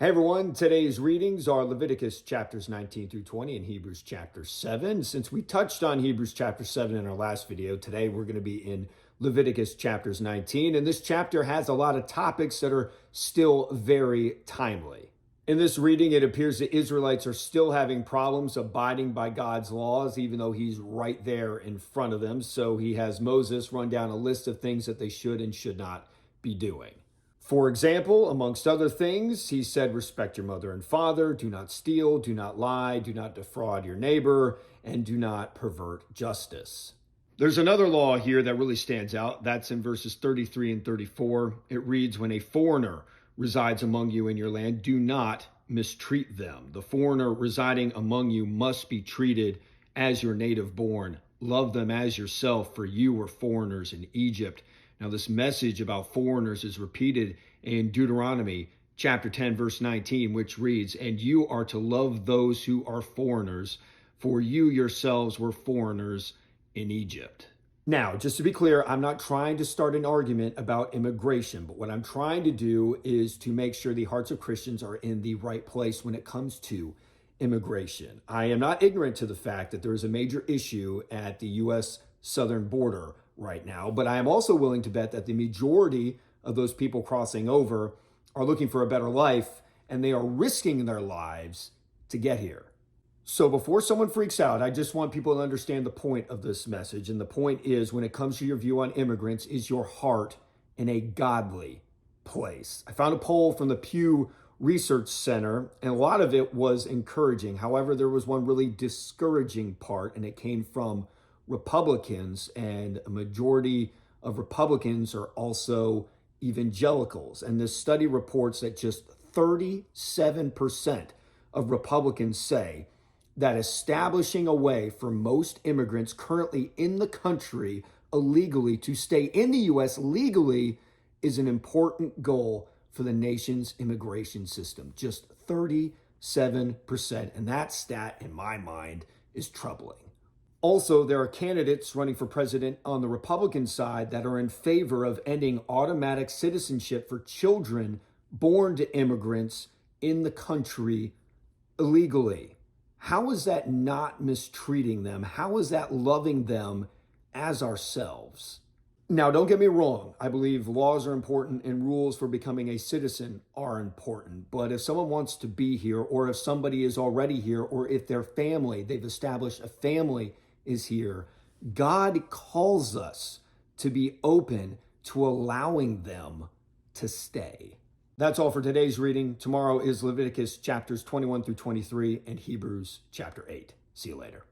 Hey everyone, today's readings are Leviticus chapters 19 through 20 and Hebrews chapter 7. Since we touched on Hebrews chapter 7 in our last video, today we're going to be in Leviticus chapters 19. And this chapter has a lot of topics that are still very timely. In this reading, it appears the Israelites are still having problems abiding by God's laws, even though he's right there in front of them. So he has Moses run down a list of things that they should and should not be doing. For example, amongst other things, he said, respect your mother and father, do not steal, do not lie, do not defraud your neighbor, and do not pervert justice. There's another law here that really stands out. That's in verses 33 and 34. It reads, when a foreigner resides among you in your land, do not mistreat them. The foreigner residing among you must be treated as your native born. Love them as yourself, for you were foreigners in Egypt. Now, this message about foreigners is repeated in Deuteronomy chapter 10, verse 19, which reads, and you are to love those who are foreigners, for you yourselves were foreigners in Egypt. Now, just to be clear, I'm not trying to start an argument about immigration, but what I'm trying to do is to make sure the hearts of Christians are in the right place when it comes to immigration. I am not ignorant to the fact that there is a major issue at the U.S. southern border right now, but I am also willing to bet that the majority of those people crossing over are looking for a better life, and they are risking their lives to get here. So before someone freaks out, I just want people to understand the point of this message. And the point is, when it comes to your view on immigrants, is your heart in a godly place? I found a poll from the Pew Research Center, and a lot of it was encouraging. However, there was one really discouraging part, and it came from Republicans, and a majority of Republicans are also evangelicals. And this study reports that just 37% of Republicans say that establishing a way for most immigrants currently in the country illegally to stay in the U.S. legally is an important goal for the nation's immigration system. Just 37%. And that stat, in my mind, is troubling. Also, there are candidates running for president on the Republican side that are in favor of ending automatic citizenship for children born to immigrants in the country illegally. How is that not mistreating them? How is that loving them as ourselves? Now, don't get me wrong. I believe laws are important and rules for becoming a citizen are important. But if someone wants to be here, or if somebody is already here, or if their family, they've established a family, is here, God calls us to be open to allowing them to stay. That's all for today's reading. Tomorrow is Leviticus chapters 21 through 23 and Hebrews chapter 8. See you later.